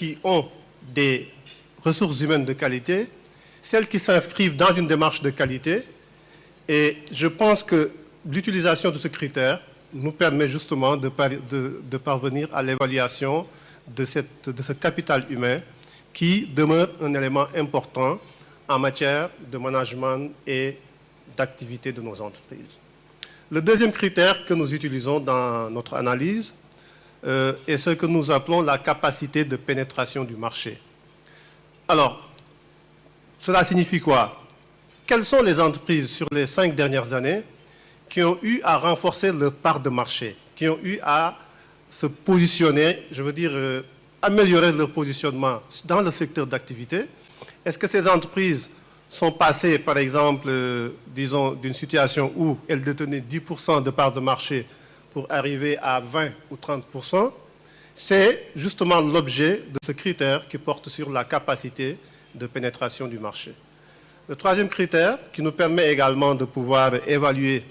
qui ont des ressources humaines de qualité, celles qui s'inscrivent dans une démarche de qualité. Et je pense que l'utilisation de ce critère nous permet justement de parvenir à l'évaluation de ce capital humain qui demeure un élément important en matière de management et d'activité de nos entreprises. Le deuxième critère que nous utilisons dans notre analyse est ce que nous appelons la capacité de pénétration du marché. Alors, cela signifie quoi? Quelles sont les entreprises sur les 5 dernières années qui ont eu à renforcer leur part de marché, qui ont eu à se positionner, je veux dire, améliorer leur positionnement dans le secteur d'activité? Est-ce que ces entreprises sont passées, par exemple, disons, d'une situation où elles détenaient 10% de part de marché pour arriver à 20 ou 30%? C'est justement l'objet de ce critère qui porte sur la capacité de pénétration du marché. Le troisième critère, qui nous permet également de pouvoir évaluer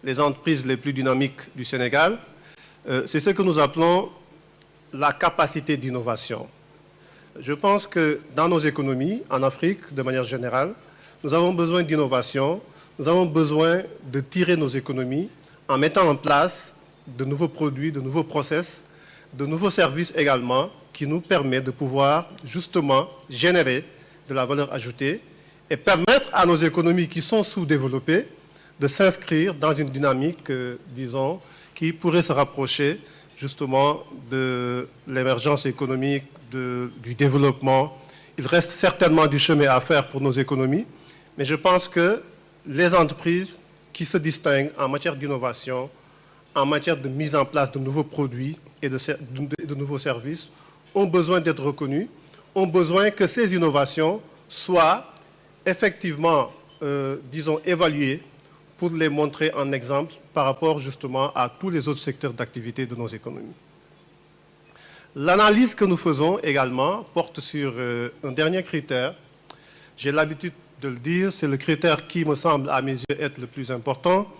les entreprises les plus dynamiques du Sénégal, c'est ce que nous appelons la capacité d'innovation. Je pense que dans nos économies, en Afrique, de manière générale, nous avons besoin d'innovation, nous avons besoin de tirer nos économies en mettant en place de nouveaux produits, de nouveaux process, de nouveaux services également, qui nous permettent de pouvoir justement générer de la valeur ajoutée et permettre à nos économies qui sont sous-développées de s'inscrire dans une dynamique, disons, qui pourrait se rapprocher justement de l'émergence économique, du développement. Il reste certainement du chemin à faire pour nos économies, mais je pense que les entreprises qui se distinguent en matière d'innovation, en matière de mise en place de nouveaux produits et de nouveaux services, ont besoin d'être reconnues, ont besoin que ces innovations soient effectivement, disons, évaluées pour les montrer en exemple par rapport justement à tous les autres secteurs d'activité de nos économies. L'analyse que nous faisons également porte sur un dernier critère. J'ai l'habitude de le dire, c'est le critère qui me semble à mes yeux être le plus important.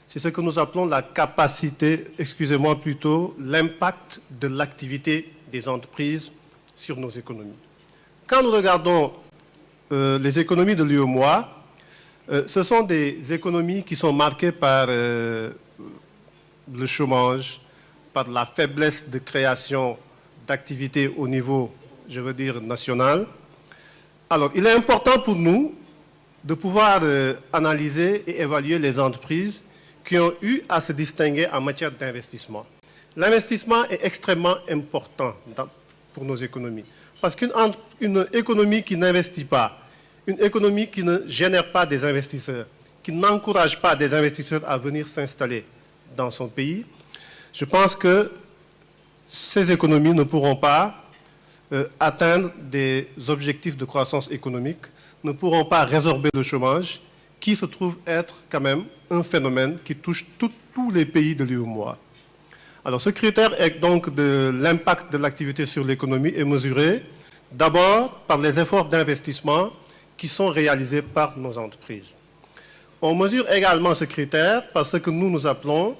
C'est ce que nous appelons la capacité, excusez-moi plutôt, l'impact de l'activité des entreprises sur nos économies. Quand nous regardons les économies de l'UEMOA, ce sont des économies qui sont marquées par le chômage, par la faiblesse de création d'activités au niveau, je veux dire, national. Alors, il est important pour nous de pouvoir analyser et évaluer les entreprises qui ont eu à se distinguer en matière d'investissement. L'investissement est extrêmement important pour nos économies. Parce qu'une économie qui n'investit pas, une économie qui ne génère pas des investisseurs, qui n'encourage pas des investisseurs à venir s'installer dans son pays, je pense que ces économies ne pourront pas atteindre des objectifs de croissance économique, ne pourront pas résorber le chômage, qui se trouve être quand même un phénomène qui touche tous les pays de l'UEMOA. Alors ce critère est donc de l'impact de l'activité sur l'économie est mesuré d'abord par les efforts d'investissement qui sont réalisés par nos entreprises. On mesure également ce critère par ce que nous appelons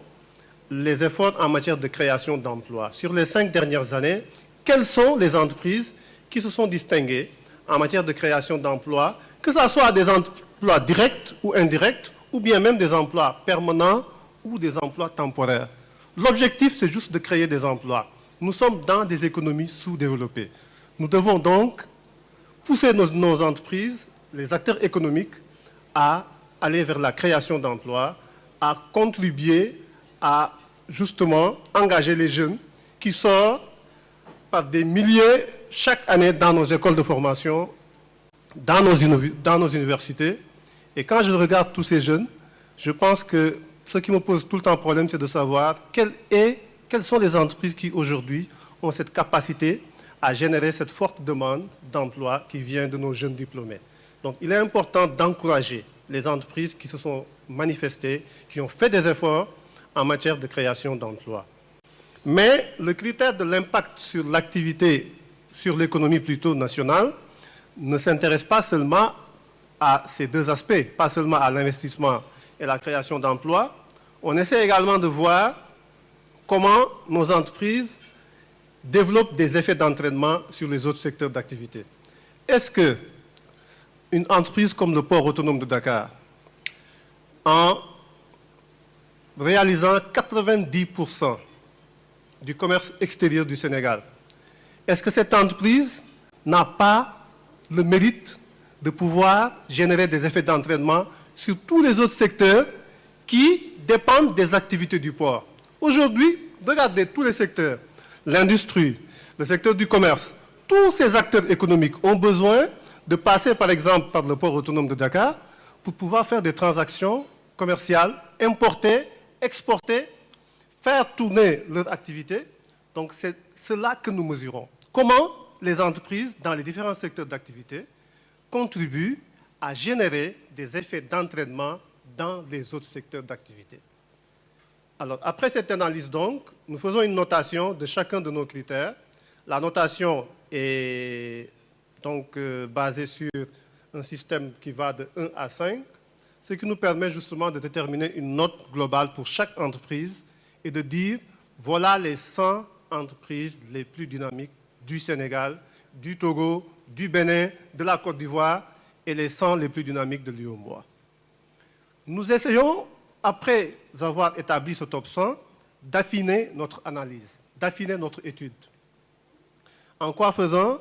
les efforts en matière de création d'emplois. Sur les 5 dernières années, quelles sont les entreprises qui se sont distinguées en matière de création d'emplois, que ce soit des emplois directs ou indirects, ou bien même des emplois permanents ou des emplois temporaires. L'objectif, c'est juste de créer des emplois. Nous sommes dans des économies sous-développées. Nous devons donc pousser nos entreprises, les acteurs économiques, à aller vers la création d'emplois, à contribuer à justement engager les jeunes qui sortent par des milliers chaque année dans nos écoles de formation, dans nos universités. Et quand je regarde tous ces jeunes, je pense que ce qui me pose tout le temps problème, c'est de savoir quelles sont les entreprises qui aujourd'hui ont cette capacité à générer cette forte demande d'emploi qui vient de nos jeunes diplômés. Donc il est important d'encourager les entreprises qui se sont manifestées, qui ont fait des efforts en matière de création d'emplois. Mais le critère de l'impact sur l'activité, sur l'économie plutôt nationale, ne s'intéresse pas seulement à ces deux aspects, pas seulement à l'investissement et la création d'emplois. On essaie également de voir comment nos entreprises développe des effets d'entraînement sur les autres secteurs d'activité. Est-ce qu'une entreprise comme le port autonome de Dakar, en réalisant 90% du commerce extérieur du Sénégal, est-ce que cette entreprise n'a pas le mérite de pouvoir générer des effets d'entraînement sur tous les autres secteurs qui dépendent des activités du port? Aujourd'hui, regardez tous les secteurs, l'industrie, le secteur du commerce, tous ces acteurs économiques ont besoin de passer par exemple par le port autonome de Dakar pour pouvoir faire des transactions commerciales, importer, exporter, faire tourner leur activité. Donc c'est cela que nous mesurons. Comment les entreprises dans les différents secteurs d'activité contribuent à générer des effets d'entraînement dans les autres secteurs d'activité. Alors, après cette analyse, donc, nous faisons une notation de chacun de nos critères. La notation est donc basée sur un système qui va de 1 à 5, ce qui nous permet justement de déterminer une note globale pour chaque entreprise et de dire, voilà les 100 entreprises les plus dynamiques du Sénégal, du Togo, du Bénin, de la Côte d'Ivoire et les 100 les plus dynamiques de l'UEMOA. Nous essayons, après avoir établi ce top 100, d'affiner notre analyse, d'affiner notre étude. En quoi faisant,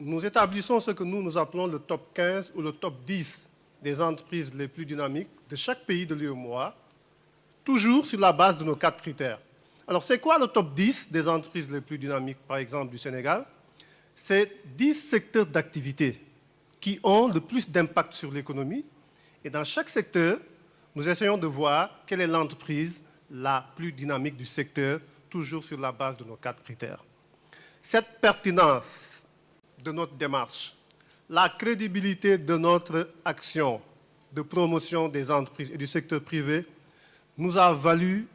nous établissons ce que nous appelons le top 15 ou le top 10 des entreprises les plus dynamiques de chaque pays de l'UEMOA, toujours sur la base de nos 4 critères. Alors, c'est quoi le top 10 des entreprises les plus dynamiques, par exemple, du Sénégal? C'est 10 secteurs d'activité qui ont le plus d'impact sur l'économie. Et dans chaque secteur, nous essayons de voir quelle est l'entreprise la plus dynamique du secteur, toujours sur la base de nos 4 critères. Cette pertinence de notre démarche, la crédibilité de notre action de promotion des entreprises et du secteur privé nous a valu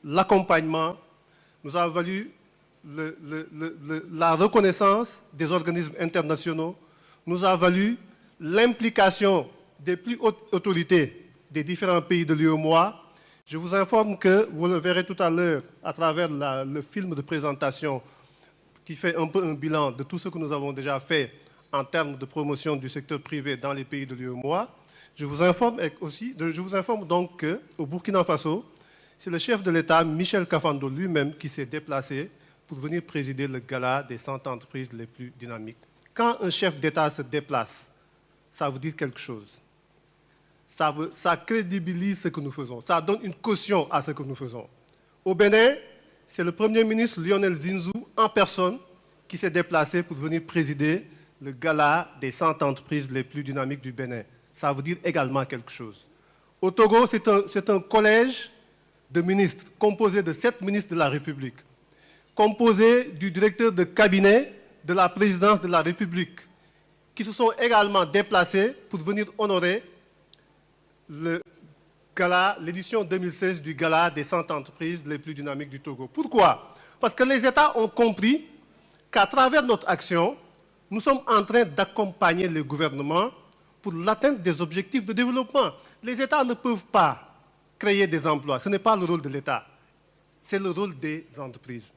l'accompagnement, nous a valu la reconnaissance des organismes internationaux, nous a valu l'implication des plus hautes autorités des différents pays de l'UEMOA. Je vous informe que, vous le verrez tout à l'heure à travers le film de présentation qui fait un peu un bilan de tout ce que nous avons déjà fait en termes de promotion du secteur privé dans les pays de l'UEMOA. Je vous informe donc qu'au Burkina Faso, c'est le chef de l'État, Michel Kafando lui-même, qui s'est déplacé pour venir présider le gala des 100 entreprises les plus dynamiques. Quand un chef d'État se déplace, ça veut dire quelque chose. Ça crédibilise ce que nous faisons. Ça donne une caution à ce que nous faisons. Au Bénin, c'est le Premier ministre Lionel Zinzou en personne qui s'est déplacé pour venir présider le gala des 100 entreprises les plus dynamiques du Bénin. Ça veut dire également quelque chose. Au Togo, c'est un collège de ministres composé de 7 ministres de la République, composé du directeur de cabinet de la présidence de la République, qui se sont également déplacés pour venir honorer l'édition 2016 du gala des 100 entreprises les plus dynamiques du Togo. Pourquoi? Parce que les États ont compris qu'à travers notre action, nous sommes en train d'accompagner les gouvernements pour l'atteinte des objectifs de développement. Les États ne peuvent pas créer des emplois. Ce n'est pas le rôle de l'État. C'est le rôle des entreprises.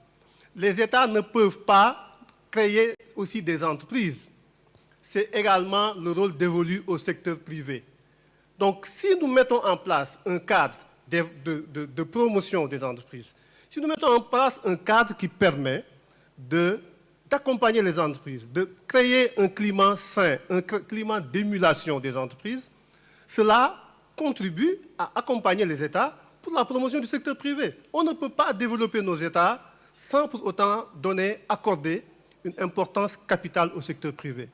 Les États ne peuvent pas créer aussi des entreprises. C'est également le rôle dévolu au secteur privé. Donc, si nous mettons en place un cadre de promotion des entreprises, si nous mettons en place un cadre qui permet d'accompagner les entreprises, de créer un climat sain, un climat d'émulation des entreprises, cela contribue à accompagner les États pour la promotion du secteur privé. On ne peut pas développer nos États sans pour autant accorder une importance capitale au secteur privé.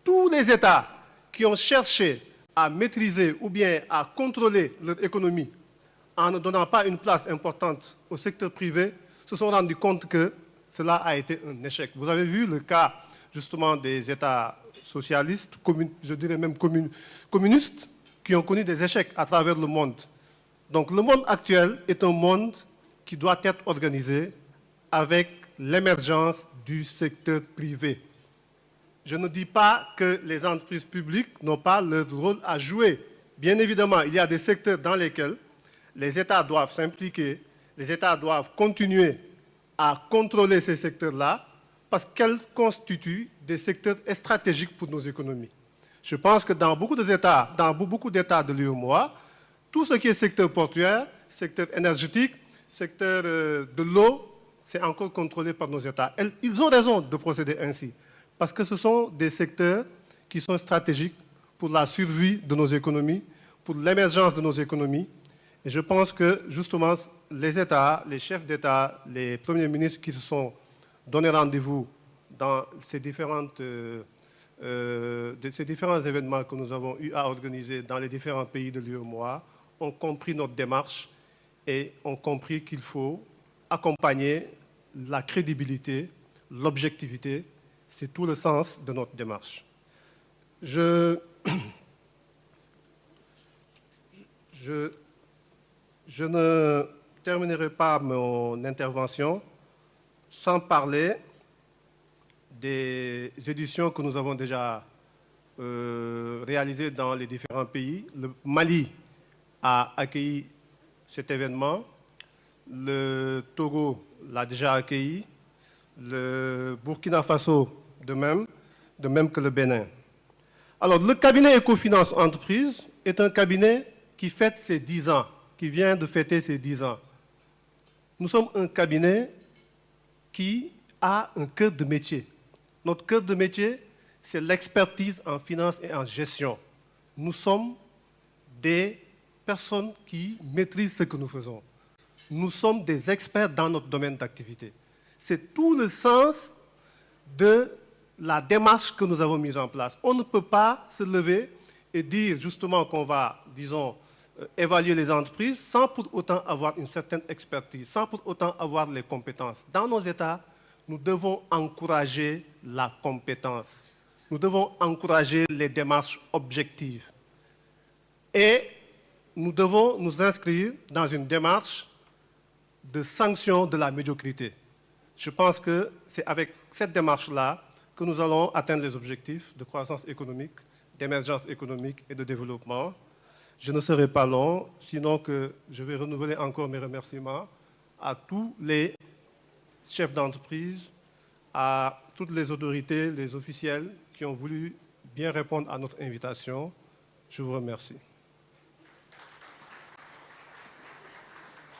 Tous les États qui ont cherché à maîtriser ou bien à contrôler leur économie en ne donnant pas une place importante au secteur privé se sont rendus compte que cela a été un échec. Vous avez vu le cas justement des États socialistes, je dirais même communistes, qui ont connu des échecs à travers le monde. Donc le monde actuel est un monde qui doit être organisé avec l'émergence du secteur privé. Je ne dis pas que les entreprises publiques n'ont pas leur rôle à jouer. Bien évidemment, il y a des secteurs dans lesquels les États doivent s'impliquer, les États doivent continuer à contrôler ces secteurs-là parce qu'elles constituent des secteurs stratégiques pour nos économies. Je pense que dans beaucoup d'États de l'UEMOA, tout ce qui est secteur portuaire, secteur énergétique, secteur de l'eau, c'est encore contrôlé par nos États. Ils ont raison de procéder ainsi, parce que ce sont des secteurs qui sont stratégiques pour la survie de nos économies, pour l'émergence de nos économies. Et je pense que, justement, les États, les chefs d'État, les premiers ministres qui se sont donné rendez-vous dans ces différents événements que nous avons eu à organiser dans les différents pays de l'UEMOA ont compris notre démarche et ont compris qu'il faut accompagner la crédibilité, l'objectivité. C'est tout le sens de notre démarche. Je ne terminerai pas mon intervention sans parler des éditions que nous avons déjà réalisées dans les différents pays. Le Mali a accueilli cet événement, le Togo l'a déjà accueilli, le Burkina Faso de même que le Bénin. Alors, le cabinet Ecofinance Entreprise est un cabinet qui fête ses 10 ans, qui vient de fêter ses 10 ans. Nous sommes un cabinet qui a un cœur de métier. Notre cœur de métier, c'est l'expertise en finance et en gestion. Nous sommes des personnes qui maîtrisent ce que nous faisons. Nous sommes des experts dans notre domaine d'activité. C'est tout le sens de la démarche que nous avons mise en place. On ne peut pas se lever et dire justement qu'on va, disons, évaluer les entreprises sans pour autant avoir une certaine expertise, sans pour autant avoir les compétences. Dans nos États, nous devons encourager la compétence. Nous devons encourager les démarches objectives. Et nous devons nous inscrire dans une démarche de sanction de la médiocrité. Je pense que c'est avec cette démarche-là que nous allons atteindre les objectifs de croissance économique, d'émergence économique et de développement. Je ne serai pas long, sinon que je vais renouveler encore mes remerciements à tous les chefs d'entreprise, à toutes les autorités, les officiels qui ont voulu bien répondre à notre invitation. Je vous remercie.